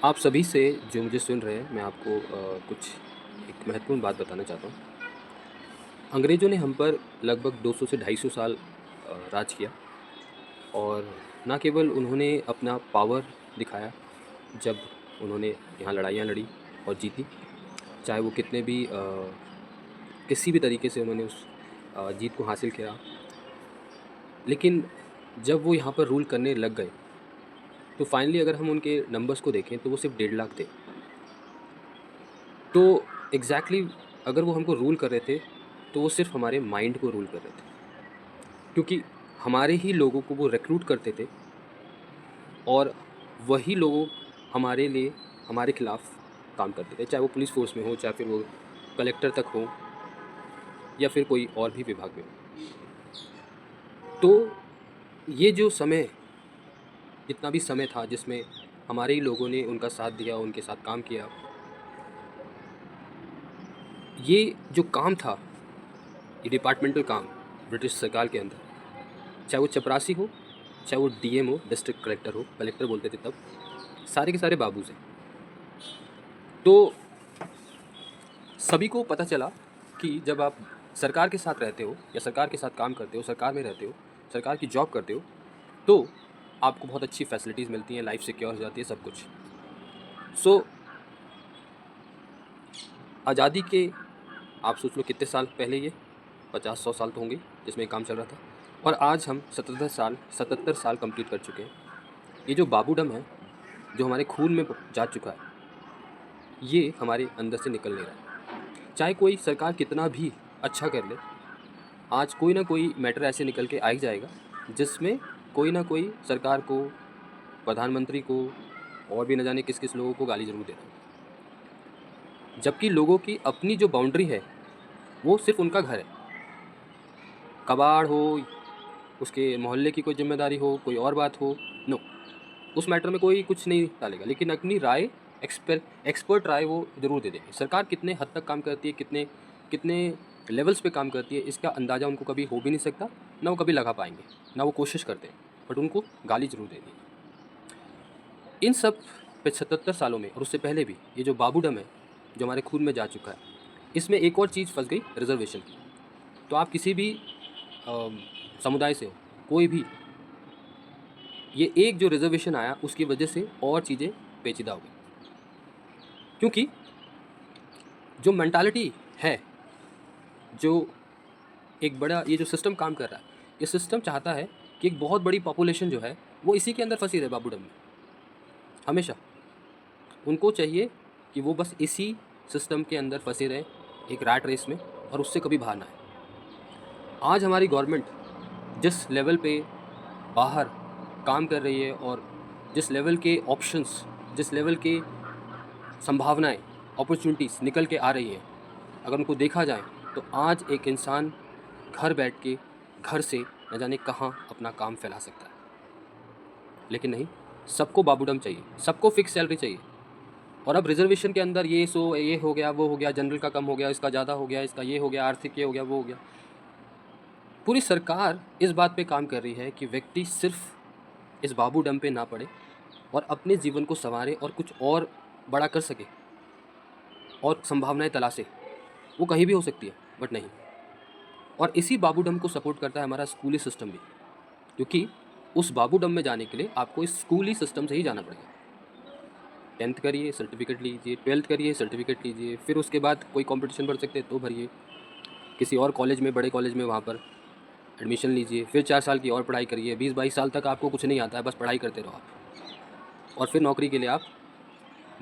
आप सभी से जो मुझे सुन रहे हैं, मैं आपको कुछ एक महत्वपूर्ण बात बताना चाहता हूँ। अंग्रेज़ों ने हम पर लगभग 200 से 250 साल राज किया और ना केवल उन्होंने अपना पावर दिखाया जब उन्होंने यहाँ लड़ाइयाँ लड़ी और जीती, चाहे वो कितने भी किसी भी तरीके से उन्होंने उस जीत को हासिल किया। लेकिन जब वो यहाँ पर रूल करने लग गए, तो फाइनली अगर हम उनके नंबर्स को देखें, तो वो सिर्फ़ 1.5 लाख थे। तो एग्ज़ैक्टली अगर वो हमको रूल कर रहे थे, तो वो सिर्फ़ हमारे माइंड को रूल कर रहे थे। क्योंकि हमारे ही लोगों को वो रिक्रूट करते थे और वही लोग हमारे लिए हमारे खिलाफ़ काम करते थे। चाहे वो पुलिस फ़ोर्स में हो, चाहे फिर वो कलेक्टर तक हो या फिर कोई और भी विभाग में हो। तो ये जो समय जितना भी समय था जिसमें हमारे ही लोगों ने उनका साथ दिया, उनके साथ काम किया, ये जो काम था, ये डिपार्टमेंटल काम ब्रिटिश सरकार के अंदर, चाहे वो चपरासी हो, चाहे वो डीएम हो, डिस्ट्रिक्ट कलेक्टर हो, कलेक्टर बोलते थे तब, सारे के सारे बाबूज़ हैं। तो सभी को पता चला कि जब आप सरकार के साथ रहते हो या सरकार के साथ काम करते हो, सरकार में रहते हो, सरकार की जॉब करते हो, तो आपको बहुत अच्छी फैसिलिटीज़ मिलती हैं, लाइफ़ सिक्योर हो जाती है, सब कुछ। सो आज़ादी के आप सोच लो कितने साल पहले ये 50-100 साल तो होंगे जिसमें ये काम चल रहा था और आज हम 77 साल कंप्लीट कर चुके हैं। ये जो बाबूडम है, जो हमारे खून में जा चुका है, ये हमारे अंदर से निकल नहीं रहा है। चाहे कोई सरकार कितना भी अच्छा कर ले, आज कोई ना कोई मैटर ऐसे निकल के आ ही जाएगा, जिसमें कोई ना कोई सरकार को, प्रधानमंत्री को और भी न जाने किस-किस लोगों को गाली ज़रूर देता है। जबकि लोगों की अपनी जो बाउंड्री है, वो सिर्फ़ उनका घर है। कबाड़ हो, उसके मोहल्ले की कोई ज़िम्मेदारी हो, कोई और बात हो, नो, उस मैटर में कोई कुछ नहीं डालेगा। लेकिन अपनी राय एक्सपर्ट राय वो ज़रूर दे देंगे। सरकार कितने हद तक काम करती है, कितने कितने लेवल्स पे काम करती है, इसका अंदाज़ा उनको कभी हो भी नहीं सकता, ना वो कभी लगा पाएँगे, ना वो कोशिश करते हैं, बट उनको गाली ज़रूर देनी है। इन सब 75 सालों में और उससे पहले भी ये जो बाबूडम है, जो हमारे खून में जा चुका है, इसमें एक और चीज़ फँस गई, रिज़र्वेशन की। तो आप किसी भी अ, समुदाय से हो, कोई भी, ये एक जो रिज़र्वेशन आया उसकी वजह से और चीज़ें पेचीदा हो गई। क्योंकि जो मेंटालिटी है, जो एक बड़ा ये जो सिस्टम काम कर रहा है, ये सिस्टम चाहता है कि एक बहुत बड़ी पॉपुलेशन जो है, वो इसी के अंदर फँसी रहे बाबूडम में, हमेशा। उनको चाहिए कि वो बस इसी सिस्टम के अंदर फँसे रहें, एक रैट रेस में, और उससे कभी बाहर ना आएँ। आज हमारी गवर्नमेंट जिस लेवल पे बाहर काम कर रही है और जिस लेवल के ऑप्शंस, जिस लेवल के संभावनाएँ, अपॉर्च्युनिटीज़ निकल के आ रही हैं, अगर उनको देखा जाए, तो आज एक इंसान घर बैठ के, घर से न जाने कहाँ अपना काम फैला सकता है। लेकिन नहीं, सबको बाबूडम चाहिए, सबको फिक्स सैलरी चाहिए और अब रिज़र्वेशन के अंदर ये हो गया, वो हो गया, जनरल का कम हो गया, इसका ज़्यादा हो गया, इसका ये हो गया, आर्थिक ये हो गया, वो हो गया। पूरी सरकार इस बात पे काम कर रही है कि व्यक्ति सिर्फ़ इस बाबूडम पे ना पड़े और अपने जीवन को सँवारे और कुछ और बड़ा कर सके और संभावनाएँ तलाशे। वो कहीं भी हो सकती है, बट नहीं। और इसी बाबूडम को सपोर्ट करता है हमारा स्कूली सिस्टम भी, क्योंकि उस बाबूडम में जाने के लिए आपको इस स्कूली सिस्टम से ही जाना पड़ेगा। 10th करिए, सर्टिफ़िकेट लीजिए, 12th करिए, सर्टिफ़िकेट लीजिए, फिर उसके बाद कोई कॉम्पिटिशन भर सकते हैं तो भरिए, किसी और कॉलेज में, बड़े कॉलेज में वहाँ पर एडमिशन लीजिए, फिर 4 साल की और पढ़ाई करिए, 20-22 साल तक आपको कुछ नहीं आता है, बस पढ़ाई करते रहो आप और फिर नौकरी के लिए आप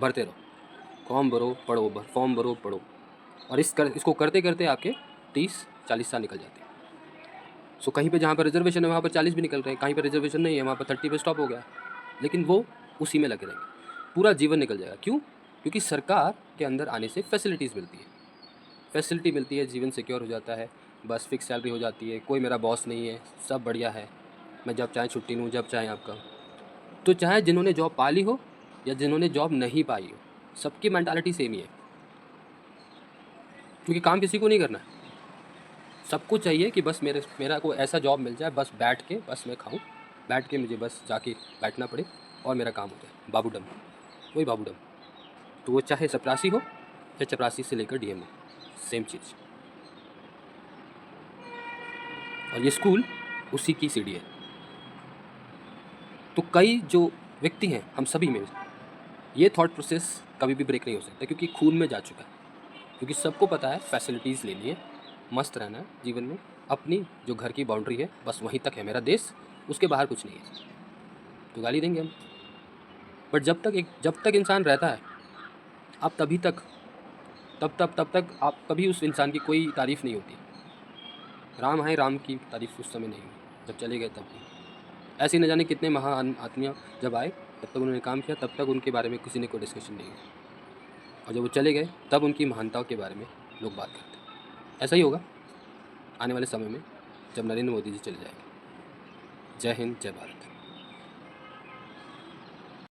भरते रहो। फॉर्म भरो, पढ़ो, फॉर्म भरो, पढ़ो और इसको करते-करते आपके 30-40 साल निकल जाते हैं। सो कहीं पे जहाँ पर रिज़र्वेशन है वहाँ पर 40 भी निकल रहे हैं, कहीं पे रिज़र्वेशन नहीं है वहाँ पर 30 पे स्टॉप हो गया। लेकिन वो उसी में लगे रहेंगे, पूरा जीवन निकल जाएगा। क्यों? क्योंकि सरकार के अंदर आने से फैसिलिटीज़ मिलती है। फैसिलिटी मिलती है, जीवन सिक्योर हो जाता है, बस फिक्स सैलरी हो जाती है, कोई मेरा बॉस नहीं है, सब बढ़िया है, मैं जब चाहे छुट्टी लूँ, जब चाहे आपका। तो चाहे जिन्होंने जॉब पा ली हो या जिन्होंने जॉब नहीं पाई हो, सबकी मेंटालिटी सेम ही है, क्योंकि काम किसी को नहीं करना है। सबको चाहिए कि बस मेरा को ऐसा जॉब मिल जाए, बस बैठ के बस मैं खाऊँ, बैठ के मुझे बस जाके बैठना पड़े और मेरा काम हो जाए, बाबूडम। वही बाबू डम। तो वो चाहे चपरासी हो या चपरासी से लेकर डीएम हो, सेम चीज़। और ये स्कूल उसी की सीढ़ी है। तो कई जो व्यक्ति हैं हम सभी में, ये थॉट प्रोसेस कभी भी ब्रेक नहीं हो सकता, क्योंकि खून में जा चुका है। क्योंकि सबको पता है फैसिलिटीज़ लेनी है, मस्त रहना है जीवन में, अपनी जो घर की बाउंड्री है बस वहीं तक है मेरा देश, उसके बाहर कुछ नहीं है। तो गाली देंगे हम, बट जब तक इंसान रहता है, आप तभी तक तब तक आप कभी उस इंसान की कोई तारीफ़ नहीं होती। राम आए, राम की तारीफ़ उस समय नहीं हुई, जब चले गए तब भी। ऐसे ही न जाने कितने महान आत्मियाँ जब आए तब तक उन्होंने काम किया, तब तक उनके बारे में किसी ने कोई डिस्कशन नहीं हुआ। और जब वो चले गए तब उनकी महानताओं के बारे में लोग बात करते हैं। ऐसा ही होगा आने वाले समय में जब नरेंद्र मोदी जी चले जाएंगे। जय हिंद, जय भारत।